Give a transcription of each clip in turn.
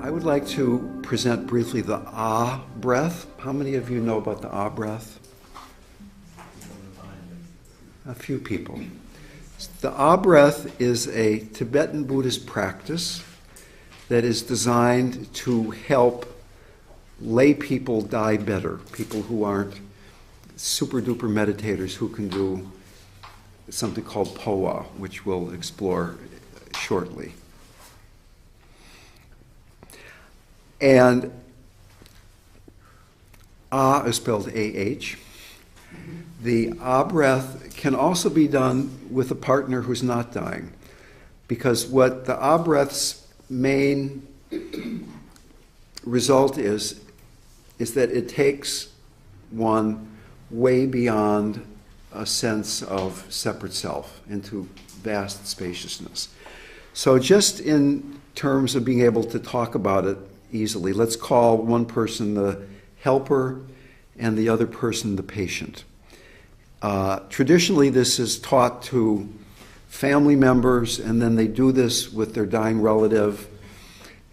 I would like to present briefly the ah breath. How many of you know about the ah breath? A few people. The ah breath is a Tibetan Buddhist practice that is designed to help lay people die better, people who aren't super duper meditators who can do something called poa, which we'll explore shortly. And ah is spelled A-H. The ah breath can also be done with a partner who's not dying, because what the ah breath's main result is that it takes one way beyond a sense of separate self into vast spaciousness. So just in terms of being able to talk about it easily, let's call one person the helper and the other person the patient. Traditionally, this is taught to family members, and then they do this with their dying relative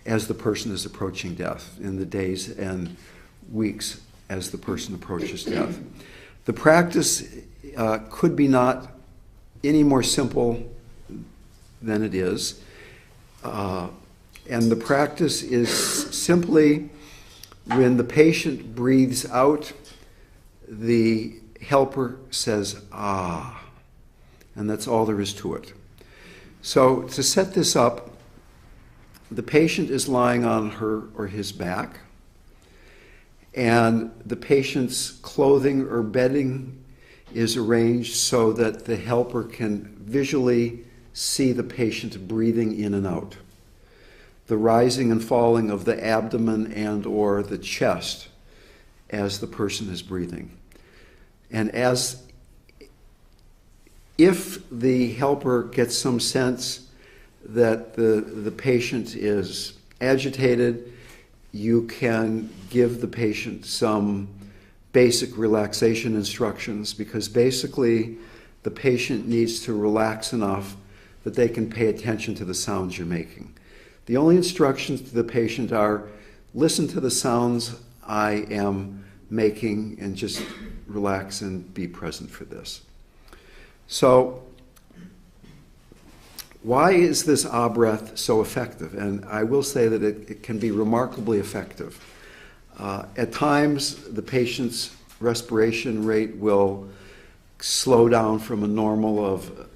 as the person is approaching death, in the days and weeks as the person approaches death. The practice could be not any more simple than it is. And the practice is simply when the patient breathes out, the helper says, ah. And that's all there is to it. So to set this up, the patient is lying on her or his back, and the patient's clothing or bedding is arranged so that the helper can visually see the patient breathing in and out, the rising and falling of the abdomen and or the chest as the person is breathing. And if the helper gets some sense that the patient is agitated, you can give the patient some basic relaxation instructions, because basically the patient needs to relax enough that they can pay attention to the sounds you're making. The only instructions to the patient are, listen to the sounds I am making and just relax and be present for this. So, why is this ah breath so effective? And I will say that it can be remarkably effective. At times, the patient's respiration rate will slow down from a normal of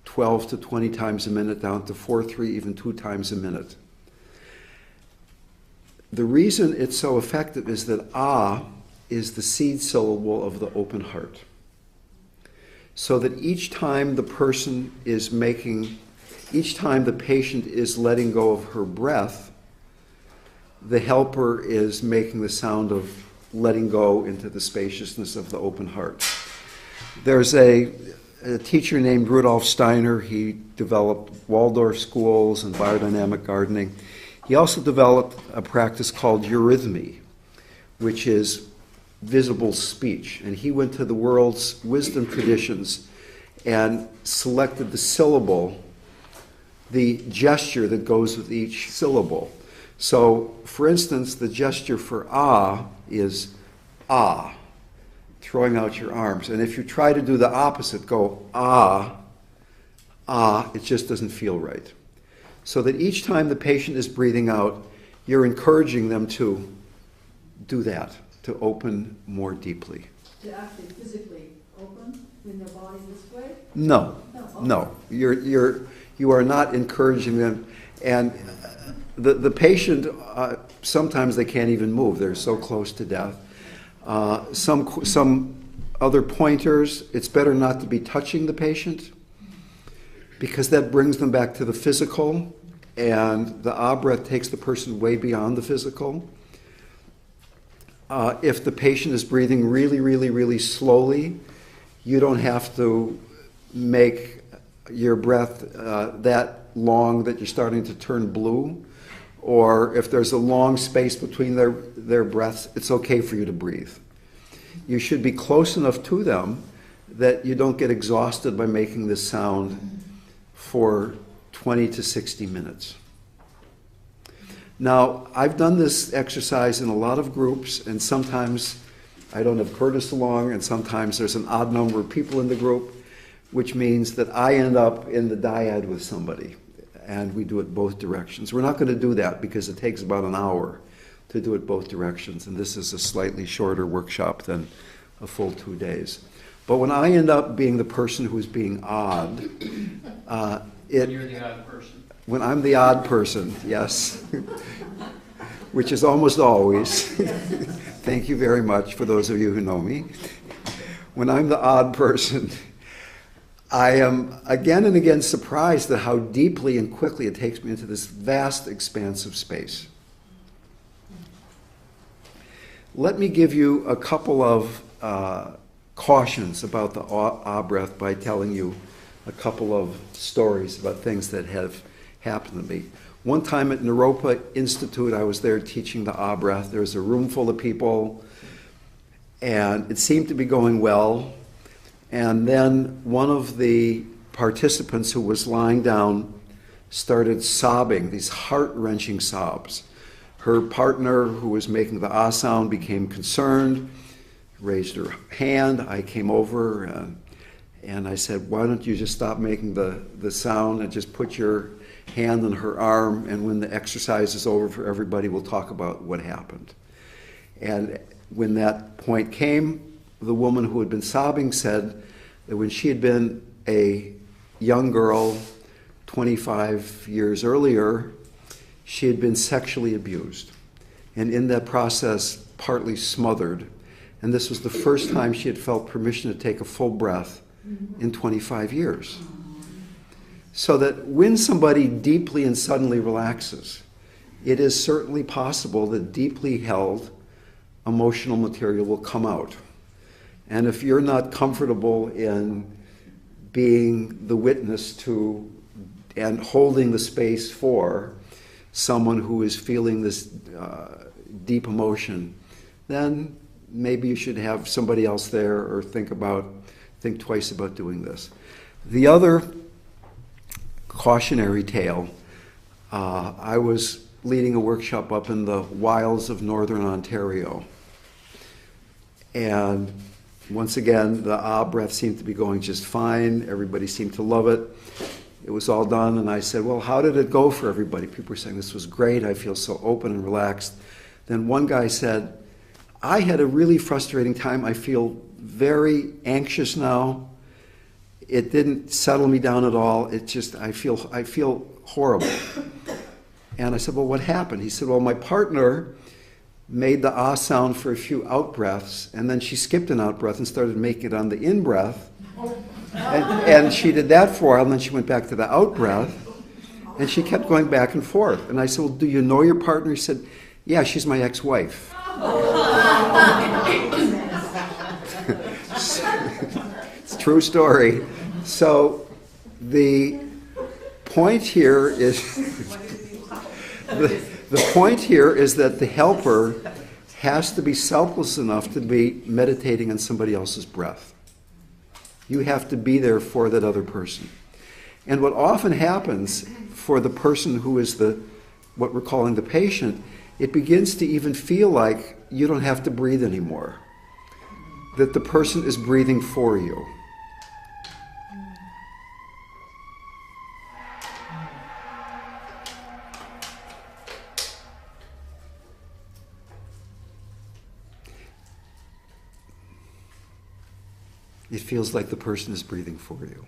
12 to 20 times a minute down to 4, 3, even 2 times a minute. The reason it's so effective is that ah is the seed syllable of the open heart. So that each time the patient is letting go of her breath, the helper is making the sound of letting go into the spaciousness of the open heart. There's a teacher named Rudolf Steiner. He developed Waldorf schools and biodynamic gardening. He also developed a practice called eurythmy, which is visible speech. And he went to the world's wisdom traditions and selected the syllable, the gesture that goes with each syllable. So, for instance, the gesture for ah is ah, throwing out your arms. And if you try to do the opposite, go ah, ah, it just doesn't feel right. So that each time the patient is breathing out, you're encouraging them to do that, to open more deeply. To actually physically open in their body this way? No, no. You are not encouraging them. And the patient, sometimes they can't even move. They're so close to death. Some other pointers, it's better not to be touching the patient, because that brings them back to the physical, and the ah breath takes the person way beyond the physical. If the patient is breathing really, really, really slowly, you don't have to make your breath that long that you're starting to turn blue. Or if there's a long space between their breaths, it's okay for you to breathe. You should be close enough to them that you don't get exhausted by making this sound for 20 to 60 minutes. Now, I've done this exercise in a lot of groups, and sometimes I don't have Curtis along, and sometimes there's an odd number of people in the group, which means that I end up in the dyad with somebody, and we do it both directions. We're not going to do that because it takes about an hour to do it both directions, and this is a slightly shorter workshop than a full 2 days. But when I end up being the person who's being odd, You're the odd person. when I'm the odd person, yes, which is almost always. Thank you very much for those of you who know me. When I'm the odd person, I am again and again surprised at how deeply and quickly it takes me into this vast expanse of space. Let me give you a couple of cautions about the breath by telling you a couple of stories about things that have happened to me. One time at Naropa Institute, I was there teaching the breath. There was a room full of people, and it seemed to be going well. And then one of the participants who was lying down started sobbing, these heart-wrenching sobs. Her partner, who was making the sound, became concerned, raised her hand. I came over and I said, why don't you just stop making the sound and just put your hand on her arm, and when the exercise is over for everybody, we'll talk about what happened. And when that point came, the woman who had been sobbing said that when she had been a young girl 25 years earlier, she had been sexually abused, and in that process, partly smothered. And this was the first time she had felt permission to take a full breath in 25 years. So that when somebody deeply and suddenly relaxes, it is certainly possible that deeply held emotional material will come out. And if you're not comfortable in being the witness to and holding the space for someone who is feeling this deep emotion, then maybe you should have somebody else there, or think twice about doing this. The other cautionary tale, I was leading a workshop up in the wilds of northern Ontario, and once again the breath seemed to be going just fine. Everybody seemed to love it. It was all done, and I said, well, how did it go for everybody? People were saying, this was great, I feel so open and relaxed. Then one guy said, I had a really frustrating time. I feel very anxious now. It didn't settle me down at all. It just, I feel horrible. And I said, well, what happened? He said, well, my partner made the sound for a few out-breaths, and then she skipped an out-breath and started making it on the in-breath. And she did that for a while, and then she went back to the out-breath, and she kept going back and forth. And I said, well, do you know your partner? He said, yeah, she's my ex-wife. It's a true story. So the point here is the point here is that the helper has to be selfless enough to be meditating on somebody else's breath. You have to be there for that other person. And what often happens for the person who is what we're calling the patient, it begins to even feel like you don't have to breathe anymore, that the person is breathing for you. It feels like the person is breathing for you.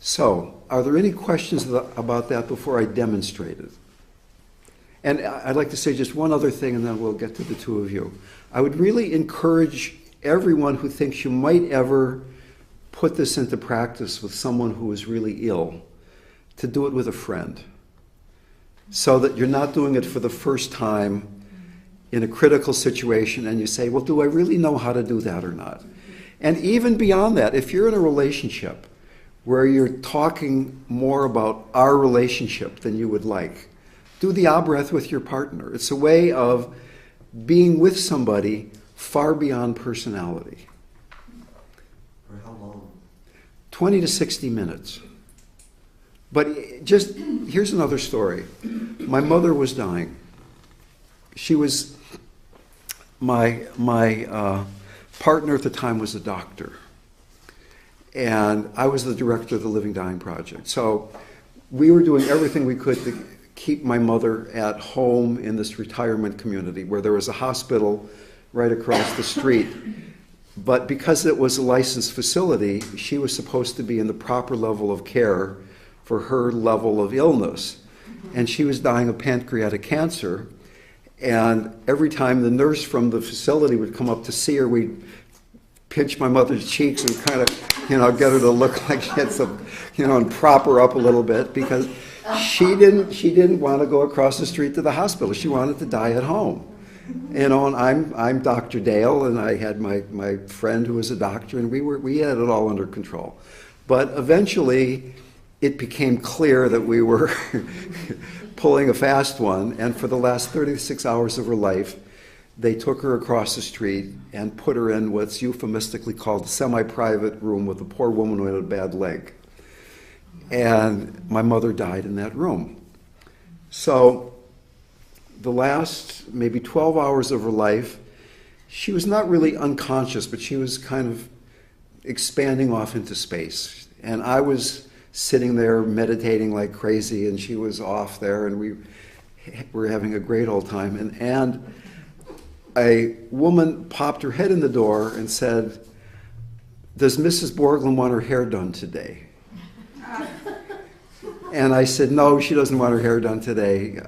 So, are there any questions about that before I demonstrate it? And I'd like to say just one other thing, and then we'll get to the two of you. I would really encourage everyone who thinks you might ever put this into practice with someone who is really ill to do it with a friend, so that you're not doing it for the first time in a critical situation and you say, well, do I really know how to do that or not? And even beyond that, if you're in a relationship where you're talking more about our relationship than you would like, do the breath with your partner. It's a way of being with somebody far beyond personality. For how long? 20 to 60 minutes. But just, here's another story. My mother was dying. she was, my partner at the time was a doctor. And I was the director of the LivingDying Project. So we were doing everything we could to keep my mother at home in this retirement community where there was a hospital right across the street. But because it was a licensed facility, she was supposed to be in the proper level of care for her level of illness. And she was dying of pancreatic cancer. And every time the nurse from the facility would come up to see her, we'd pinch my mother's cheeks and kind of, get her to look like she had some, and prop her up a little bit, because she didn't want to go across the street to the hospital. She wanted to die at home. And I'm Dr. Dale, and I had my friend who was a doctor, and we had it all under control. But eventually, it became clear that we were pulling a fast one, and for the last 36 hours of her life, they took her across the street and put her in what's euphemistically called a semi-private room with a poor woman who had a bad leg. And my mother died in that room. So the last maybe 12 hours of her life, she was not really unconscious, but she was kind of expanding off into space. And I was sitting there meditating like crazy, and she was off there, and we were having a great old time. And a woman popped her head in the door and said, "Does Mrs. Borglum want her hair done today?" And I said, "No, she doesn't want her hair done today.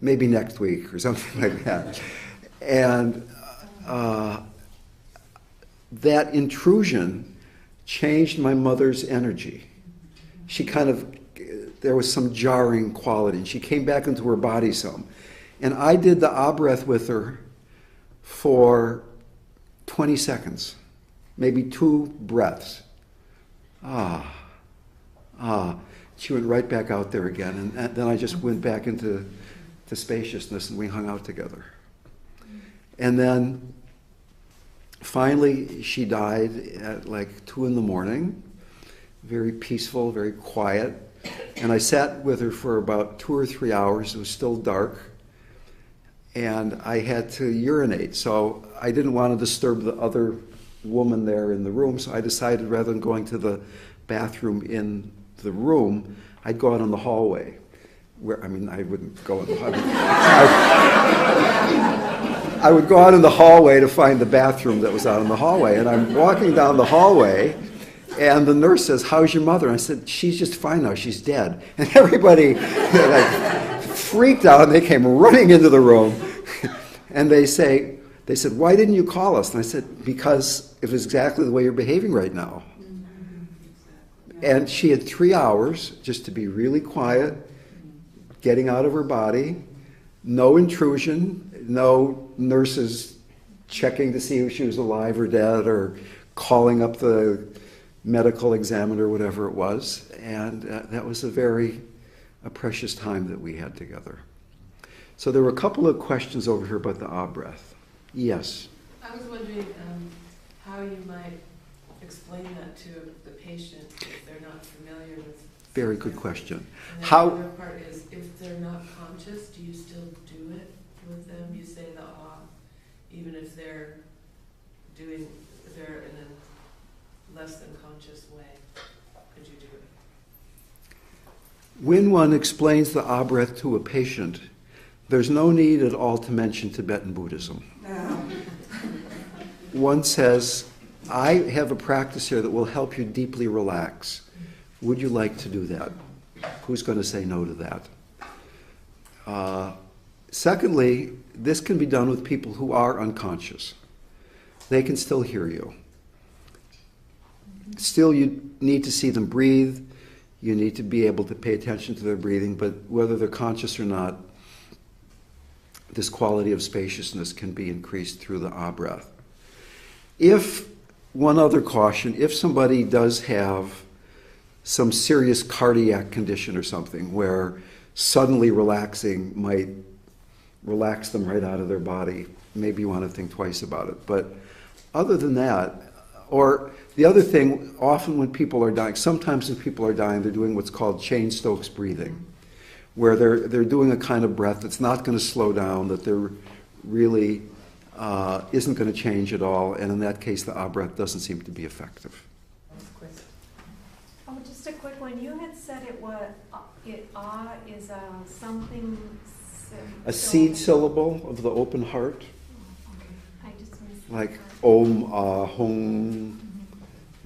Maybe next week," or something like that. And that intrusion changed my mother's energy. She there was some jarring quality, and she came back into her body some. And I did the breath with her for 20 seconds, maybe 2 breaths. She went right back out there again, and then I just went back into spaciousness, and we hung out together. And then finally she died at like 2 a.m, very peaceful, very quiet. And I sat with her for about 2 or 3 hours. It was still dark. And I had to urinate, so I didn't want to disturb the other woman there in the room, so I decided rather than going to the bathroom in the room, I'd go out in the hallway. I wouldn't go in the hallway. I would go out in the hallway to find the bathroom that was out in the hallway, and I'm walking down the hallway, and the nurse says, "How's your mother?" And I said, "She's just fine now, she's dead." And everybody freaked out, and they came running into the room, and they said, "Why didn't you call us?" And I said, "Because it was exactly the way you're behaving right now." And she had 3 hours just to be really quiet, getting out of her body, no intrusion, no nurses checking to see if she was alive or dead, or calling up the medical examiner, whatever it was. And that was a precious time that we had together. So there were a couple of questions over here about the breath. Yes? I was wondering how you might explain that to the patient if they're not familiar with... Very good question. And the How? other part is, if they're not conscious, do you still do it with them? You say the even if they're in a less than conscious way. Could you do it? When one explains the breath to a patient, there's no need at all to mention Tibetan Buddhism. One says, "I have a practice here that will help you deeply relax. Would you like to do that?" Who's going to say no to that? Secondly, this can be done with people who are unconscious. They can still hear you. Still, you need to see them breathe. You need to be able to pay attention to their breathing, but whether they're conscious or not, this quality of spaciousness can be increased through the breath. One other caution, if somebody does have some serious cardiac condition or something where suddenly relaxing might relax them right out of their body, maybe you want to think twice about it. But other than that, or the other thing, often when people are dying, sometimes when people are dying, they're doing what's called Cheyne-Stokes breathing, where they're doing a kind of breath that's not going to slow down, that they're really isn't going to change at all, and in that case, the ah breath doesn't seem to be effective. Oh, just a quick one. You had said it was is something. A seed syllable of the open heart, I just missed like that part. Om, Ah, Hum,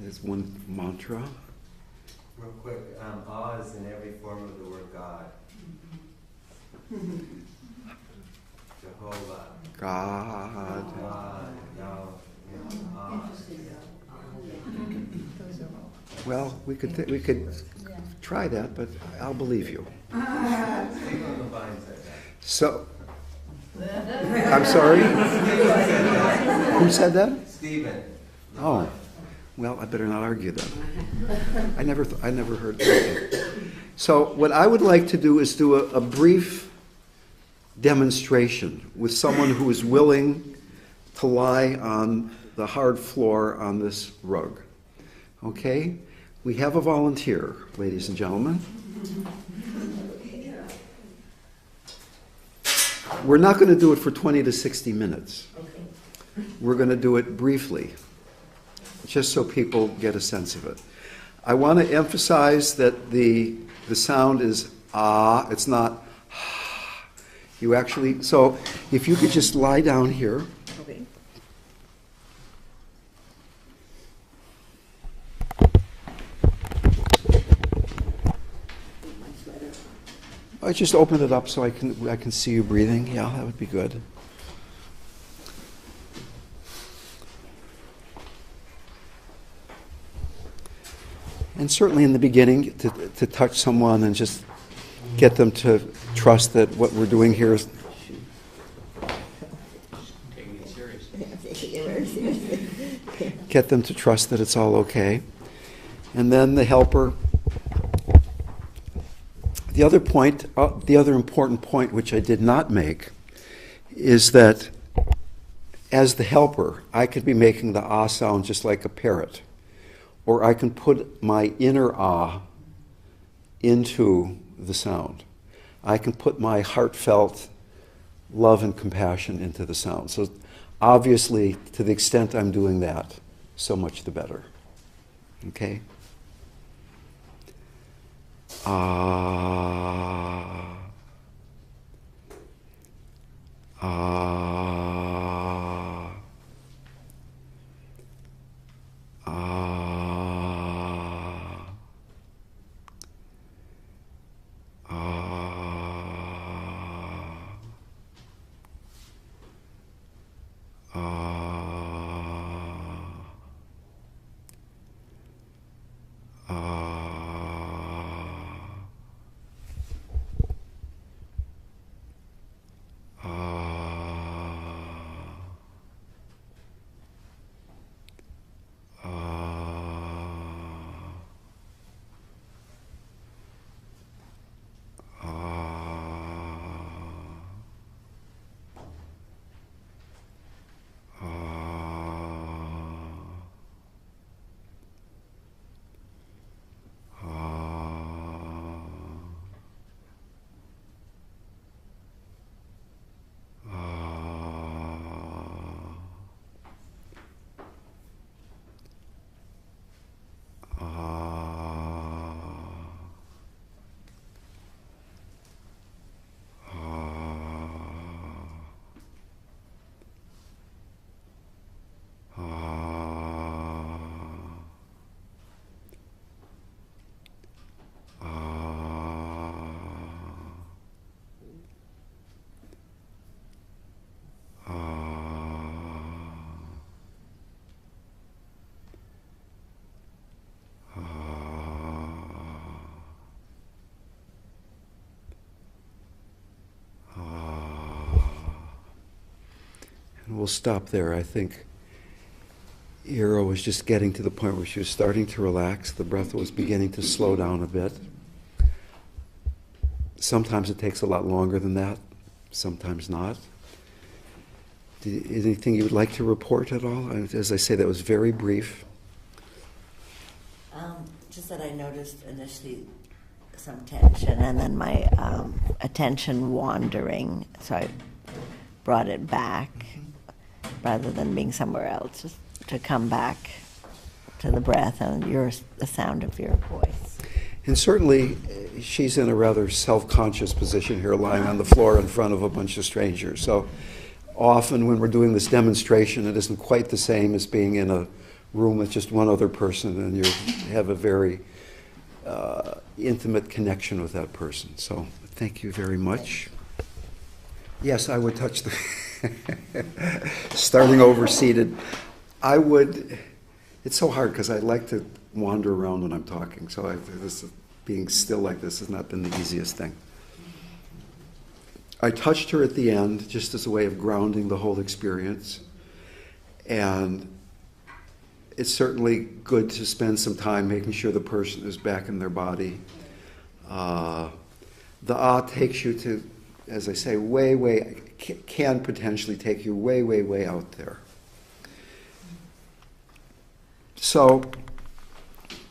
is one mantra. Real quick, awe is in every form of the word God. Jehovah. God. God. Interesting. Those are all. Well, we could try that, but I'll believe you. Stephen Levine said that. So, I'm sorry? Who said that? Stephen. Oh, well, I better not argue then. I never heard that. So what I would like to do is do a brief demonstration with someone who is willing to lie on the hard floor on this rug. Okay? We have a volunteer, ladies and gentlemen. We're not going to do it for 20 to 60 minutes. We're going to do it briefly, just so people get a sense of it. I want to emphasize that the sound is ah, it's not you actually, so if you could just lie down here. Okay. I just open it up so I can see you breathing. Yeah, that would be good. And certainly in the beginning, to touch someone and just get them to trust that what we're doing here is Taking it seriously. get them to trust that it's all okay. And then the helper. The other important point, which I did not make, is that as the helper, I could be making the ah sound just like a parrot, or I can put my inner ah into the sound. I can put my heartfelt love and compassion into the sound. So obviously, to the extent I'm doing that, so much the better. Okay? Ah. Ah. Ah. And we'll stop there. I think Ira was just getting to the point where she was starting to relax. The breath was beginning to slow down a bit. Sometimes it takes a lot longer than that, sometimes not. Anything you would like to report at all? As I say, that was very brief. Just that I noticed initially some tension and then my attention wandering, so I brought it back rather than being somewhere else, just to come back to the breath and the sound of your voice. And certainly, she's in a rather self-conscious position here, lying on the floor in front of a bunch of strangers. So often when we're doing this demonstration, it isn't quite the same as being in a room with just one other person, and you have a very intimate connection with that person. So thank you very much. Yes, I would touch the... Starting over seated. I would... It's so hard because I like to wander around when I'm talking, so being still like this has not been the easiest thing. I touched her at the end just as a way of grounding the whole experience, and it's certainly good to spend some time making sure the person is back in their body. The takes you to, as I say, can potentially take you way out there. So,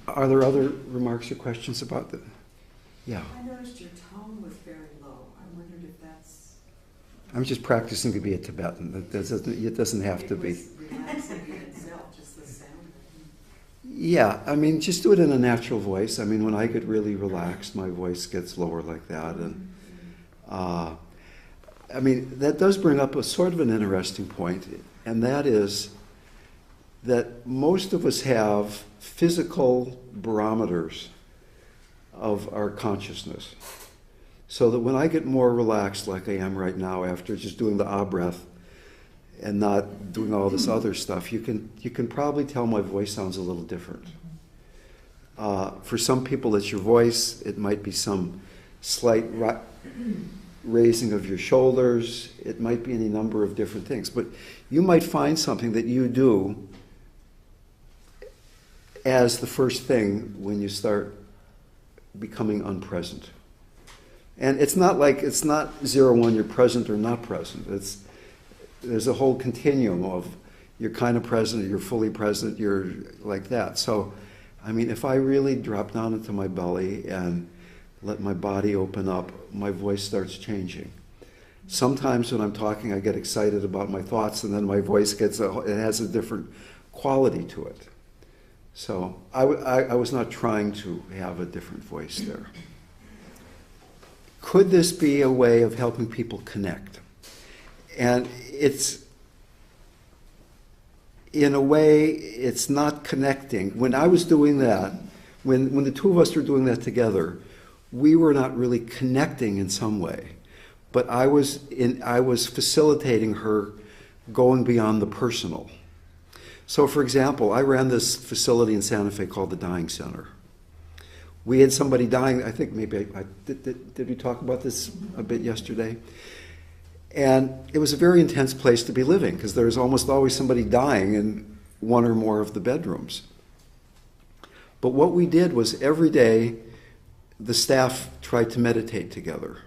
are there other remarks or questions about that? Yeah. I noticed your tone was very low. I wondered if that's... I'm just practicing to be a Tibetan. It doesn't have to be. It was relaxing in itself, just the sound. Yeah, I mean, just do it in a natural voice. I mean, when I get really relaxed, my voice gets lower like that. And I mean, that does bring up a sort of an interesting point, and that is that most of us have physical barometers of our consciousness. So that when I get more relaxed like I am right now after just doing the breath and not doing all this other stuff, you can probably tell my voice sounds a little different. For some people it's your voice, it might be some slight raising of your shoulders, it might be any number of different things. But you might find something that you do as the first thing when you start becoming unpresent. And it's not 0-1, you're present or not present. There's a whole continuum of you're kind of present, you're fully present, you're like that. So, I mean, if I really drop down into my belly and let my body open up, my voice starts changing. Sometimes when I'm talking, I get excited about my thoughts, and then my voice it has a different quality to it. So I was not trying to have a different voice there. Could this be a way of helping people connect? And in a way, it's not connecting. When I was doing that, when the two of us were doing that together, we were not really connecting in some way. But I was facilitating her going beyond the personal. So, for example, I ran this facility in Santa Fe called the Dying Center. We had somebody dying. I think maybe did we talk about this a bit yesterday? And it was a very intense place to be living because there was almost always somebody dying in one or more of the bedrooms. But what we did was every day the staff tried to meditate together.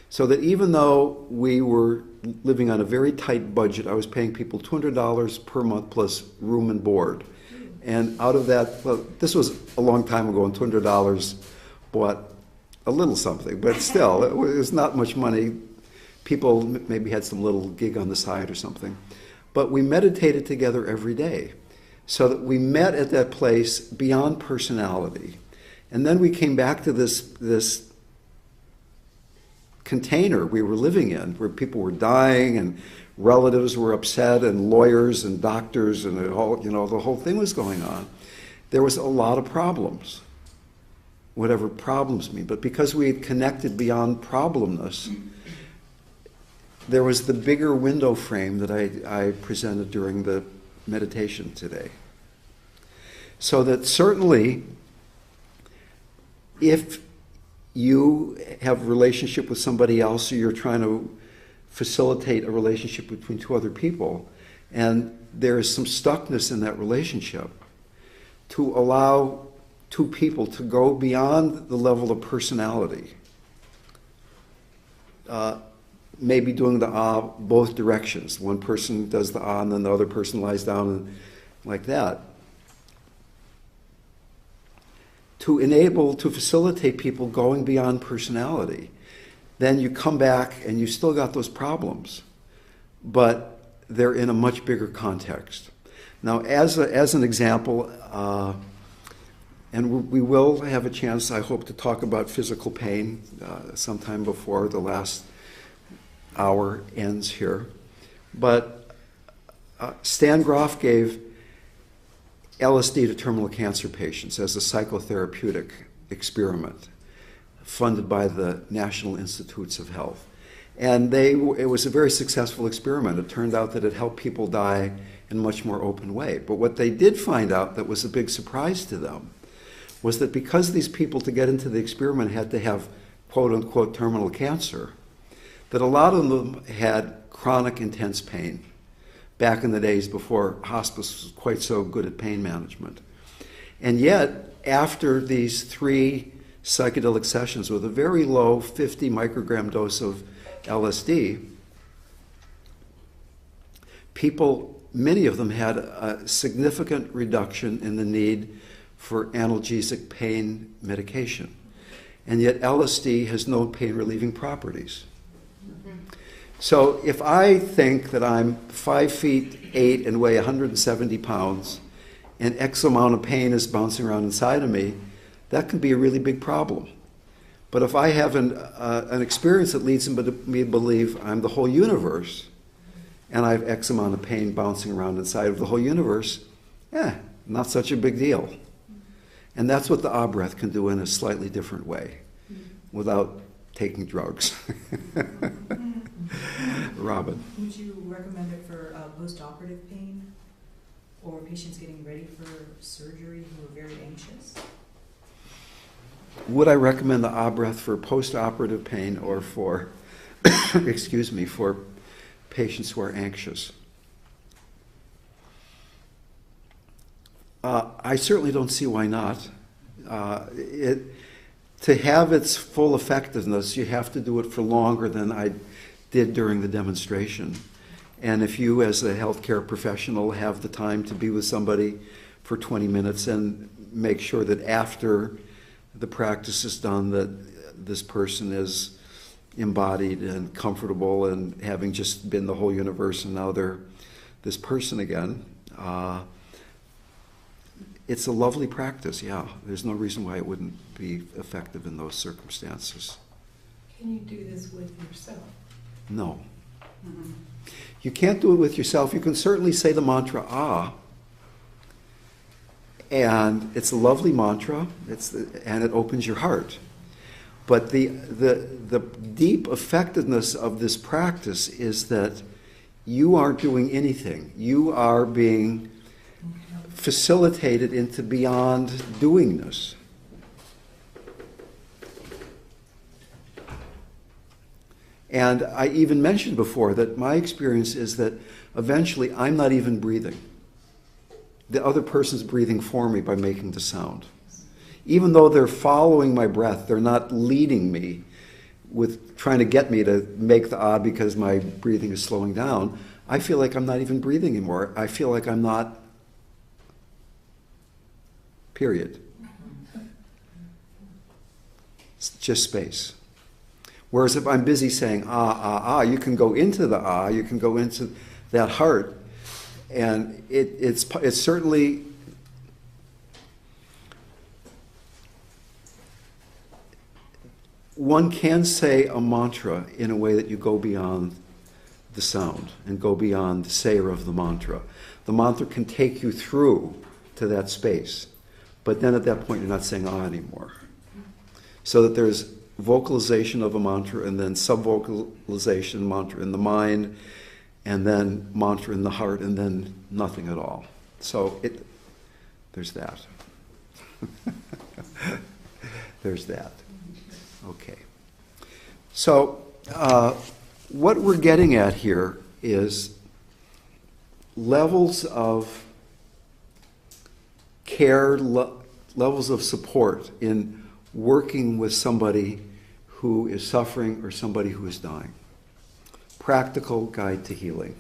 So that even though we were living on a very tight budget, I was paying people $200 per month plus room and board. And out of that, well, this was a long time ago, and $200 bought a little something, but still, it was not much money. People maybe had some little gig on the side or something. But we meditated together every day, so that we met at that place beyond personality. And then we came back to this container we were living in, where people were dying and relatives were upset and lawyers and doctors and the whole thing was going on. There was a lot of problems, whatever problems mean. But because we had connected beyond problemness, there was the bigger window frame that I presented during the meditation today. So that certainly, if you have a relationship with somebody else, or you're trying to facilitate a relationship between two other people, and there is some stuckness in that relationship, to allow two people to go beyond the level of personality. Maybe doing the both directions. One person does the and then the other person lies down and like that. to enable, to facilitate people going beyond personality. Then you come back and you still got those problems, but they're in a much bigger context. Now, as an example, and we will have a chance, I hope, to talk about physical pain sometime before the last hour ends here. But Stan Grof gave LSD to terminal cancer patients as a psychotherapeutic experiment funded by the National Institutes of Health. And it was a very successful experiment. It turned out that it helped people die in a much more open way. But what they did find out that was a big surprise to them was that because these people, to get into the experiment, had to have quote-unquote terminal cancer, that a lot of them had chronic intense pain back in the days before hospice was quite so good at pain management. And yet, after these 3 psychedelic sessions with a very low 50 microgram dose of LSD, people, many of them had a significant reduction in the need for analgesic pain medication. And yet LSD has no pain-relieving properties. So if I think that I'm 5'8" and weigh 170 pounds, and X amount of pain is bouncing around inside of me, that can be a really big problem. But if I have an experience that leads me to believe I'm the whole universe, and I have X amount of pain bouncing around inside of the whole universe, not such a big deal. And that's what the Ah breath can do in a slightly different way, without taking drugs. Robin. Would you recommend it for post-operative pain or patients getting ready for surgery who are very anxious? Would I recommend the Ah breath for post-operative pain or for, excuse me, for patients who are anxious? I certainly don't see why not. To have its full effectiveness, you have to do it for longer than I did during the demonstration. And if you, as a healthcare professional, have the time to be with somebody for 20 minutes and make sure that after the practice is done that this person is embodied and comfortable and having just been the whole universe and now they're this person again, it's a lovely practice, yeah. There's no reason why it wouldn't be effective in those circumstances. Can you do this with yourself? No. You can't do it with yourself. You can certainly say the mantra Ah, and it's a lovely mantra, and it opens your heart. But the deep effectiveness of this practice is that you aren't doing anything. You are being facilitated into beyond doingness. And I even mentioned before that my experience is that eventually I'm not even breathing. The other person's breathing for me by making the sound. Even though they're following my breath, they're not leading me with trying to get me to make the Ah because my breathing is slowing down. I feel like I'm not even breathing anymore. I feel like I'm not, period. It's just space. Whereas if I'm busy saying Ah, ah, ah, you can go into the Ah, you can go into that heart, and it's certainly, one can say a mantra in a way that you go beyond the sound and go beyond the sayer of the mantra. The mantra can take you through to that space, but then at that point you're not saying Ah anymore. So that there's vocalization of a mantra and then sub-vocalization mantra in the mind and then mantra in the heart and then nothing at all. So there's that. There's that. Okay. So what we're getting at here is levels of care, levels of support in working with somebody who is suffering or somebody who is dying. Practical guide to healing.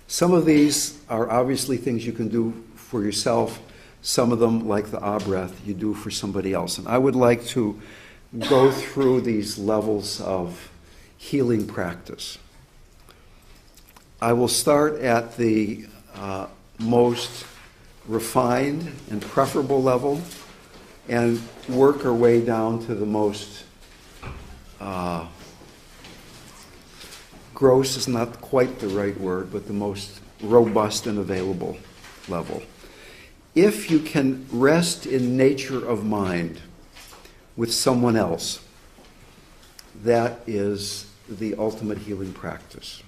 Some of these are obviously things you can do for yourself. Some of them, like the ah breath, you do for somebody else. And I would like to go through these levels of healing practice. I will start at the most refined and preferable level and work our way down to the most gross is not quite the right word, but the most robust and available level. If you can rest in nature of mind with someone else, that is the ultimate healing practice.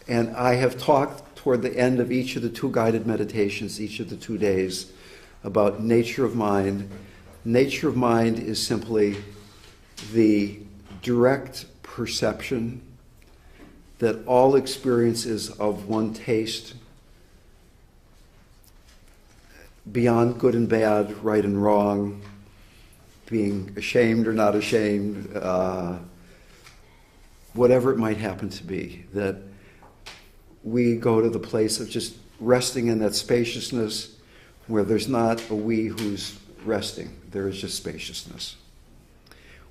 And I have talked toward the end of each of the 2 guided meditations, each of the 2 days, about nature of mind. Nature of mind is simply the direct perception that all experience is of one taste, beyond good and bad, right and wrong, being ashamed or not ashamed, whatever it might happen to be, that we go to the place of just resting in that spaciousness where there's not a we who's resting. There is just spaciousness.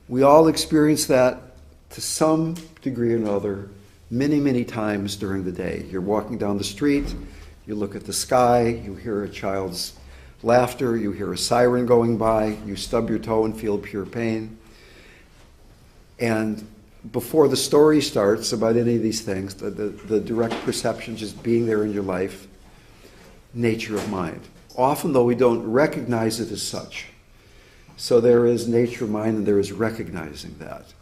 We all experience that to some degree or another many, many times during the day. You're walking down the street, you look at the sky, you hear a child's laughter, you hear a siren going by, you stub your toe and feel pure pain. And before the story starts about any of these things, the direct perception just being there in your life, nature of mind. Often, though, we don't recognize it as such. So there is nature of mind and there is recognizing that.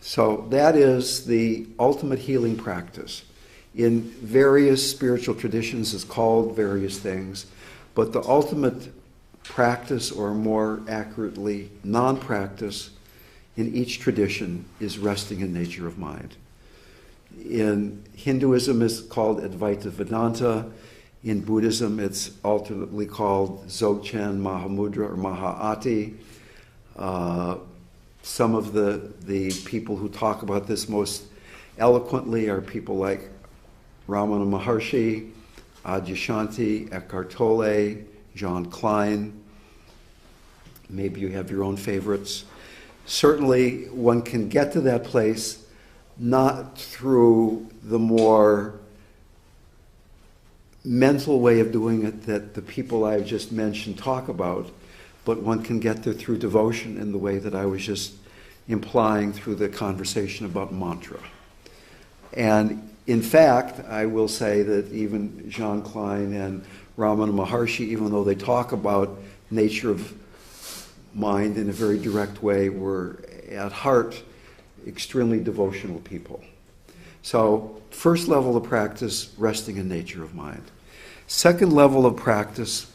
So that is the ultimate healing practice. In various spiritual traditions it's called various things, but the ultimate practice, or more accurately, non-practice, in each tradition is resting in nature of mind. In Hinduism it's called Advaita Vedanta. In Buddhism it's alternately called Dzogchen, Mahamudra, or Mahā'ati. Some of the people who talk about this most eloquently are people like Ramana Maharshi, Adyashanti, Eckhart Tolle, John Klein. Maybe you have your own favorites. Certainly one can get to that place not through the more mental way of doing it that the people I've just mentioned talk about, but one can get there through devotion in the way that I was just implying through the conversation about mantra. And in fact, I will say that even John Klein and Ramana Maharshi, even though they talk about nature of mind in a very direct way, were at heart extremely devotional people. So first level of practice, resting in nature of mind. Second level of practice,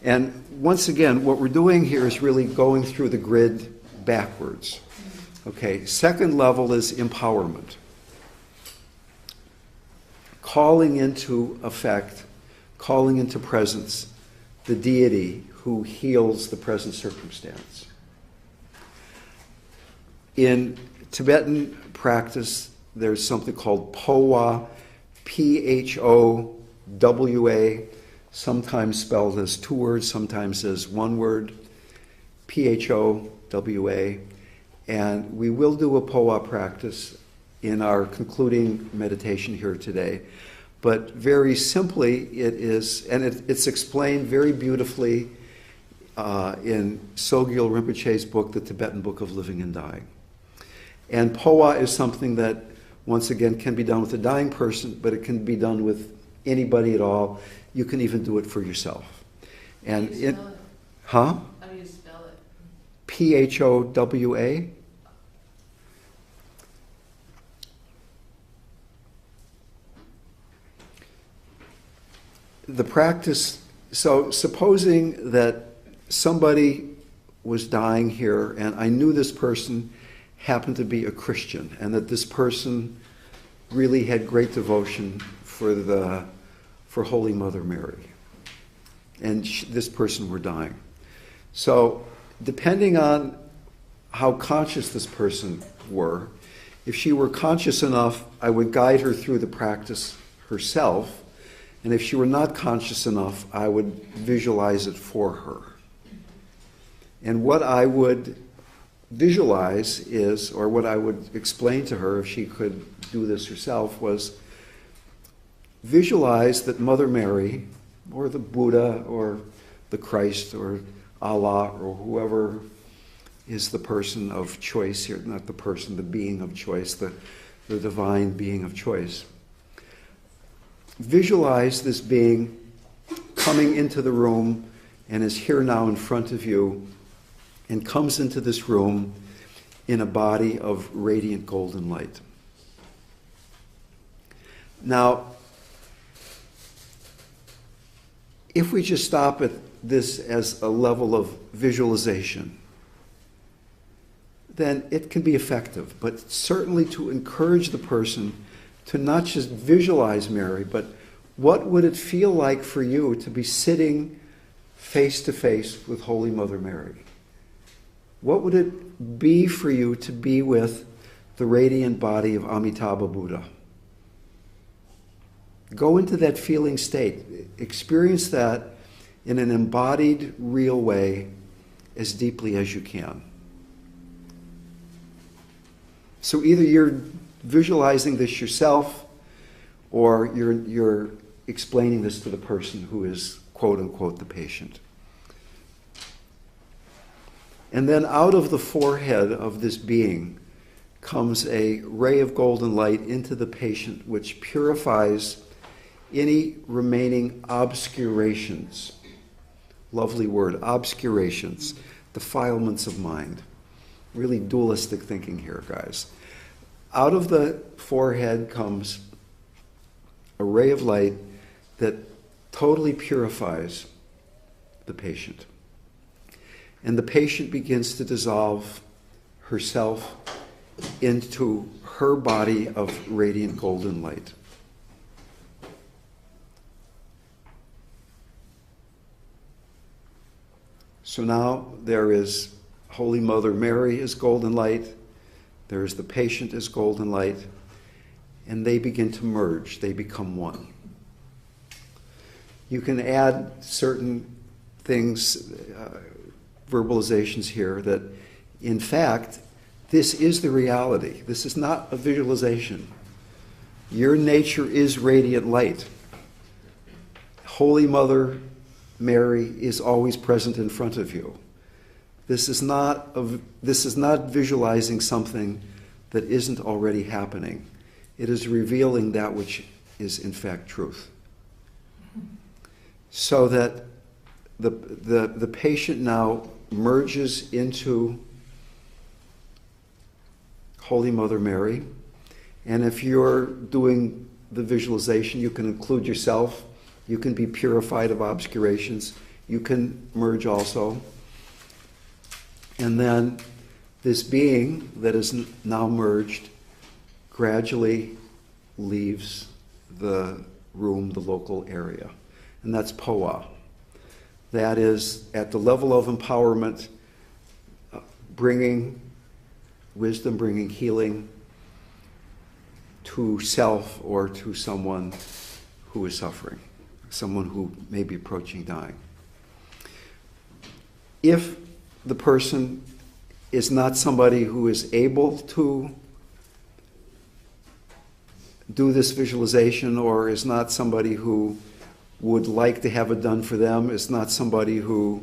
and once again, what we're doing here is really going through the grid backwards. Okay, second level is empowerment. Calling into effect, calling into presence the deity who heals the present circumstance. In Tibetan practice, there's something called Phowa, P-H-O-W-A, sometimes spelled as 2 words, sometimes as 1 word, P-H-O-W-A. And we will do a Phowa practice in our concluding meditation here today. But very simply, it is, and it's explained very beautifully in Sogyal Rinpoche's book, The Tibetan Book of Living and Dying. And Phowa is something that, once again, can be done with a dying person, but it can be done with anybody at all. You can even do it for yourself. And How do you spell it? Huh? How do you spell it? P-H-O-W-A. The practice, so supposing that somebody was dying here and I knew this person happened to be a Christian and that this person really had great devotion for Holy Mother Mary, and this person were dying. So depending on how conscious this person were, if she were conscious enough, I would guide her through the practice herself, And if she were not conscious enough, I would visualize it for her. And what I would visualize is, or what I would explain to her if she could do this herself, was visualize that Mother Mary, or the Buddha, or the Christ, or Allah, or whoever is the person of choice here, not the person, the being of choice, the divine being of choice. Visualize this being coming into the room and is here now in front of you and comes into this room in a body of radiant golden light. Now, if we just stop at this as a level of visualization, then it can be effective, but certainly to encourage the person to not just visualize Mary, but what would it feel like for you to be sitting face to face with Holy Mother Mary? What would it be for you to be with the radiant body of Amitabha Buddha? Go into that feeling state. Experience that in an embodied, real way as deeply as you can. So either you're visualizing this yourself, or you're explaining this to the person who is, quote unquote, the patient. And then out of the forehead of this being comes a ray of golden light into the patient, which purifies any remaining obscurations. Lovely word, obscurations, defilements of mind. Really dualistic thinking here, guys. Out of the forehead comes a ray of light that totally purifies the patient. And the patient begins to dissolve herself into her body of radiant golden light. So now there is Holy Mother Mary as golden light, there is the patient as golden light, and they begin to merge, they become one. You can add certain things, verbalizations here, that in fact, this is the reality. This is not a visualization. Your nature is radiant light. Holy Mother Mary is always present in front of you. This is not visualizing something that isn't already happening. It is revealing that which is in fact truth. So that the patient now merges into Holy Mother Mary. And if you're doing the visualization, you can include yourself. You can be purified of obscurations. You can merge also. And then this being that is now merged gradually leaves the room, the local area. And that's Poa. That is at the level of empowerment, bringing wisdom, bringing healing to self or to someone who is suffering, someone who may be approaching dying. If the person is not somebody who is able to do this visualization, or is not somebody who would like to have it done for them, is not somebody who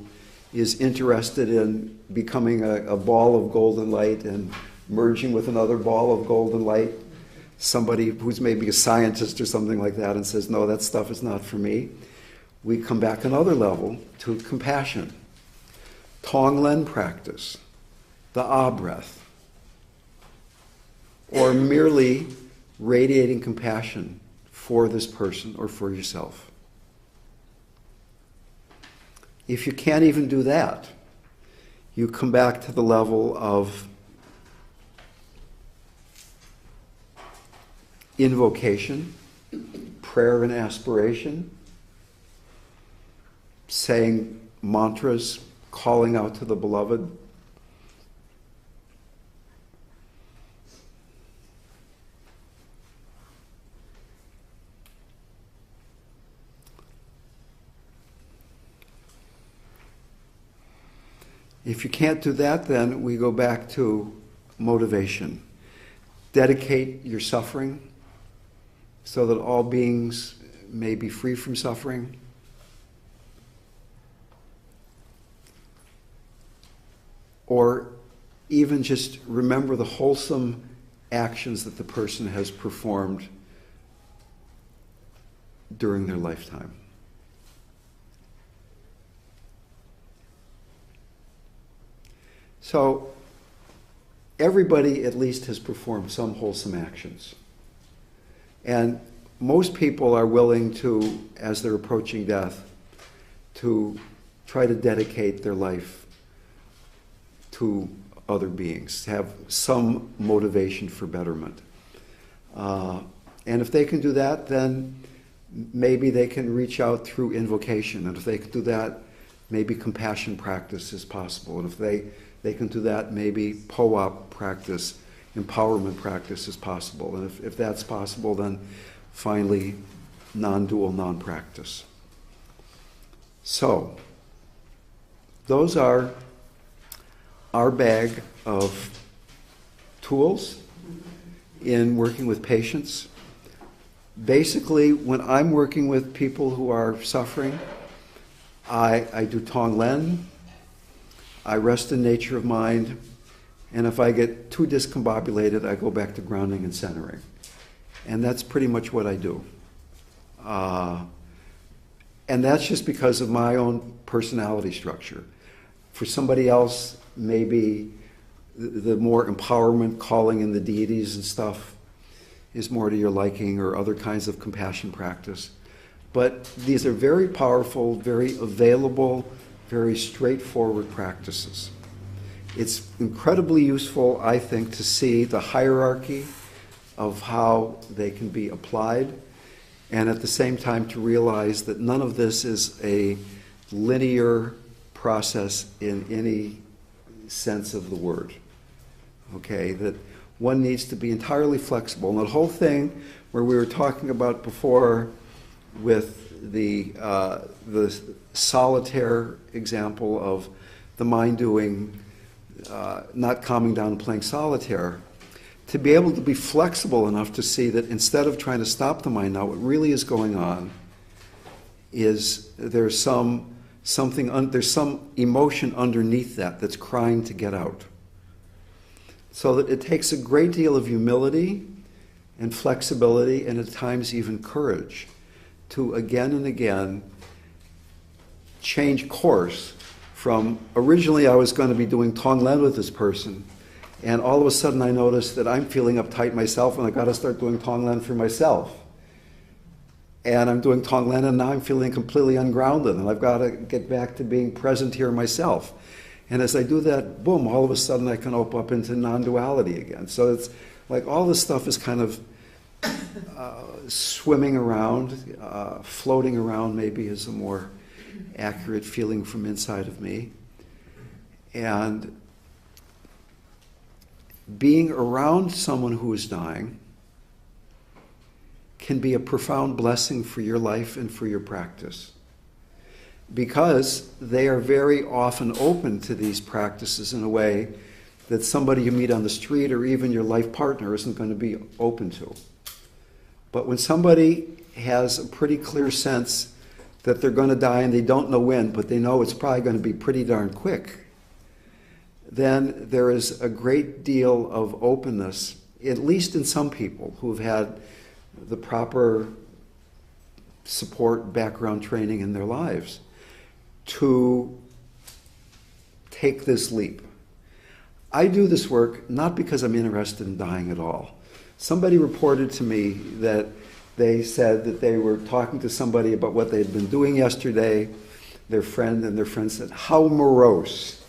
is interested in becoming a ball of golden light and merging with another ball of golden light, somebody who's maybe a scientist or something like that and says, no, that stuff is not for me, we come back another level to compassion. Tonglen practice, the Ah breath, or merely radiating compassion for this person or for yourself. If you can't even do that, you come back to the level of invocation, prayer and aspiration, saying mantras, calling out to the beloved. If you can't do that, then we go back to motivation. Dedicate your suffering so that all beings may be free from suffering. Or even just remember the wholesome actions that the person has performed during their lifetime. So, everybody at least has performed some wholesome actions. And most people are willing to, as they're approaching death, to try to dedicate their life to other beings, have some motivation for betterment. And if they can do that, then maybe they can reach out through invocation. And if they can do that, maybe compassion practice is possible. And if they can do that, maybe POAP practice, empowerment practice is possible. And if that's possible, then finally, non-dual, non-practice. So, those are our bag of tools in working with patients. Basically, when I'm working with people who are suffering, I do Tonglen, I rest in nature of mind, and if I get too discombobulated, I go back to grounding and centering. And that's pretty much what I do. And that's just because of my own personality structure. For somebody else, maybe the more empowerment, calling in the deities and stuff is more to your liking, or other kinds of compassion practice. But these are very powerful, very available, very straightforward practices. It's incredibly useful, I think, to see the hierarchy of how they can be applied, and at the same time to realize that none of this is a linear process in any sense of the word. Okay, that one needs to be entirely flexible. And the whole thing where we were talking about before with the solitaire example of the mind doing, not calming down and playing solitaire, to be able to be flexible enough to see that instead of trying to stop the mind now, what really is going on is there's some emotion underneath that's crying to get out. So that it takes a great deal of humility and flexibility, and at times even courage, to again and again change course from, originally I was going to be doing Tonglen with this person, and all of a sudden I noticed that I'm feeling uptight myself and I got to start doing Tonglen for myself. And I'm doing Tonglen and now I'm feeling completely ungrounded and I've got to get back to being present here myself. And as I do that, boom, all of a sudden I can open up into non-duality again. So it's like all this stuff is kind of swimming around, floating around maybe is a more accurate feeling from inside of me. And being around someone who is dying can be a profound blessing for your life and for your practice, because they are very often open to these practices in a way that somebody you meet on the street or even your life partner isn't going to be open to. But when somebody has a pretty clear sense that they're going to die and they don't know when, but they know it's probably going to be pretty darn quick, then there is a great deal of openness, at least in some people who've had the proper support, background training in their lives, to take this leap. I do this work not because I'm interested in dying at all. Somebody reported to me that they said that they were talking to somebody about what they'd been doing yesterday, their friend said, "How morose."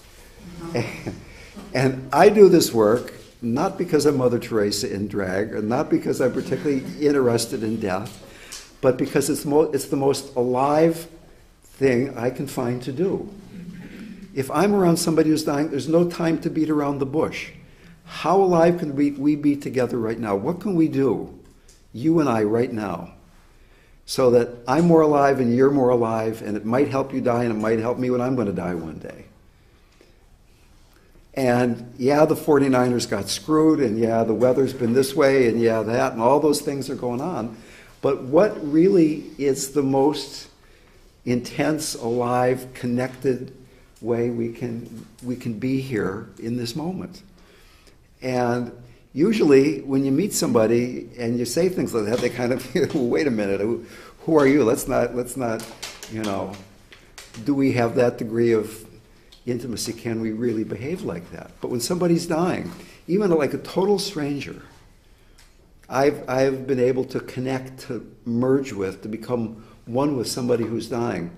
And I do this work not because I'm Mother Teresa in drag, or not because I'm particularly interested in death, but because it's the most alive thing I can find to do. If I'm around somebody who's dying, there's no time to beat around the bush. How alive can we be together right now? What can we do, you and I, right now, so that I'm more alive and you're more alive, and it might help you die and it might help me when I'm going to die one day? And yeah, the 49ers got screwed, and yeah, the weather's been this way, and yeah, that, and all those things are going on. But what really is the most intense, alive, connected way we can be here in this moment? And usually when you meet somebody and you say things like that, they kind of, well, wait a minute, who are you? Let's not, do we have that degree of intimacy? Can we really behave like that? But when somebody's dying, even like a total stranger, I've been able to connect, to merge with, to become one with somebody who's dying,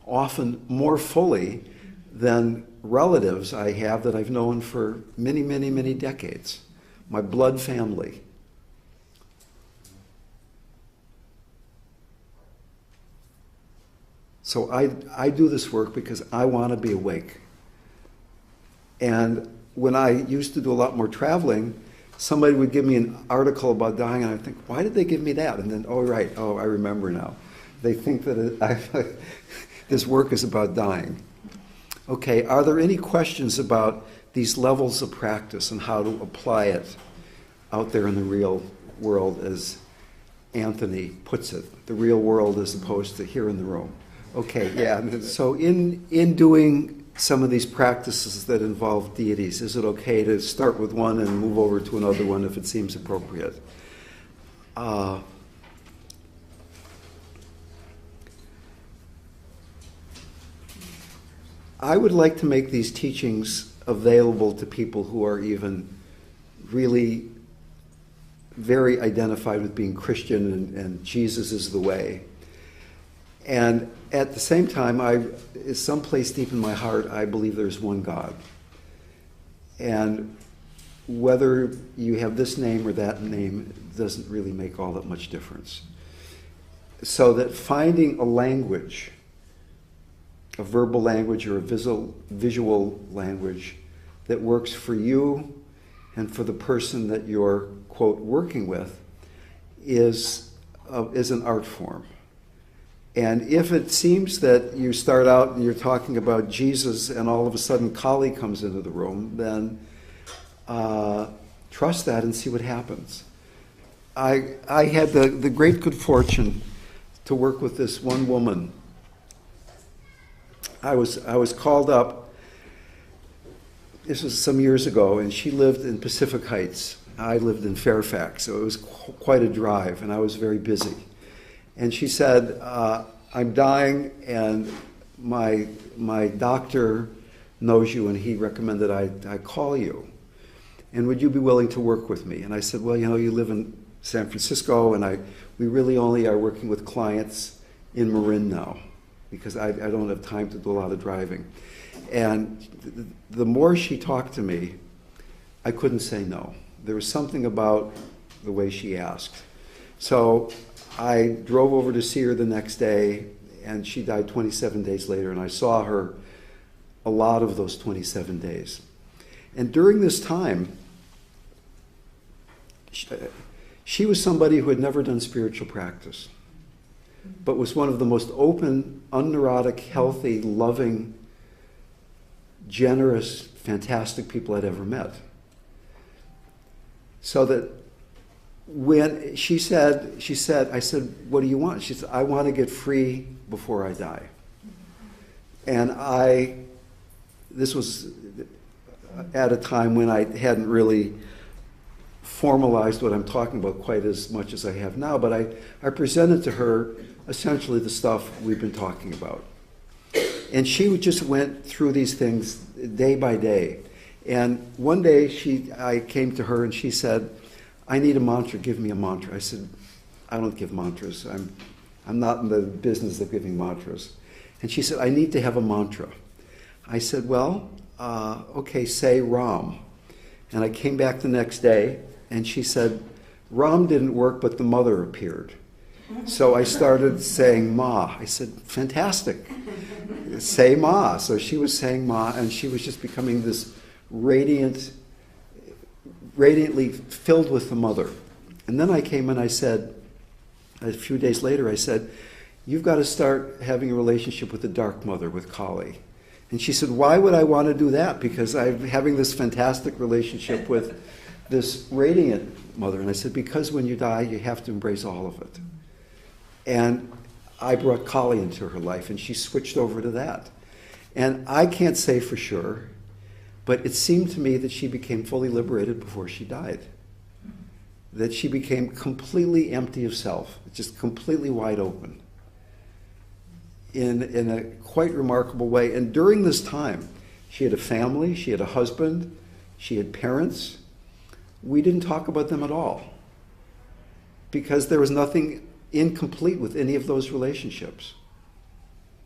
often more fully than relatives I have that I've known for many, many, many decades. My blood family. So I do this work because I want to be awake. And when I used to do a lot more traveling, somebody would give me an article about dying, and I'd think, why did they give me that? And then, oh, right, oh, I remember now. They think that this work is about dying. Okay, are there any questions about these levels of practice and how to apply it out there in the real world, as Anthony puts it, the real world as opposed to here in the room? Okay, yeah, so in doing some of these practices that involve deities, is it okay to start with one and move over to another one if it seems appropriate? I would like to make these teachings available to people who are even really very identified with being Christian and Jesus is the way. And at the same time, someplace deep in my heart, I believe there's one God. And whether you have this name or that name doesn't really make all that much difference. So that finding a language, a verbal language or a visual language that works for you and for the person that you're, quote, working with is an art form. And if it seems that you start out and you're talking about Jesus and all of a sudden Kali comes into the room, then trust that and see what happens. I had the great good fortune to work with this one woman. I was called up, this was some years ago, and she lived in Pacific Heights. I lived in Fairfax, so it was quite a drive, and I was very busy. And she said, I'm dying, and my doctor knows you, and he recommended I call you. And would you be willing to work with me? And I said, well, you live in San Francisco, and we really only are working with clients in Marin now, because I don't have time to do a lot of driving. And the more she talked to me, I couldn't say no. There was something about the way she asked. So I drove over to see her the next day, and she died 27 days later, and I saw her a lot of those 27 days. And during this time, she was somebody who had never done spiritual practice, but was one of the most open, unneurotic, healthy, loving, generous, fantastic people I'd ever met. So that when I said, what do you want? She said, I want to get free before I die. And this was at a time when I hadn't really formalized what I'm talking about quite as much as I have now, but I presented to her essentially the stuff we've been talking about. And she just went through these things day by day. And one day I came to her and she said, I need a mantra, give me a mantra. I said, I don't give mantras. I'm not in the business of giving mantras. And she said, I need to have a mantra. I said, well, okay, say Ram. And I came back the next day and she said, Ram didn't work, but the mother appeared. So I started saying Ma. I said, fantastic. Say Ma. So she was saying Ma, and she was just becoming this radiantly filled with the mother. And then I came and I said, a few days later, I said, you've got to start having a relationship with the dark mother, with Kali. And she said, why would I want to do that? Because I'm having this fantastic relationship with this radiant mother. And I said, because when you die, you have to embrace all of it. And I brought Kali into her life, and she switched over to that. And I can't say for sure, but it seemed to me that she became fully liberated before she died. That she became completely empty of self, just completely wide open in a quite remarkable way. And during this time, she had a family, she had a husband, she had parents. We didn't talk about them at all because there was nothing incomplete with any of those relationships.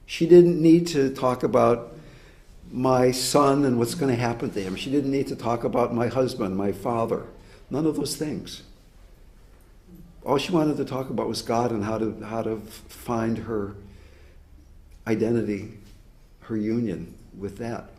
She didn't need to talk about my son and what's going to happen to him. She didn't need to talk about my husband, my father. None of those things. All she wanted to talk about was God and how to find her identity, her union with that.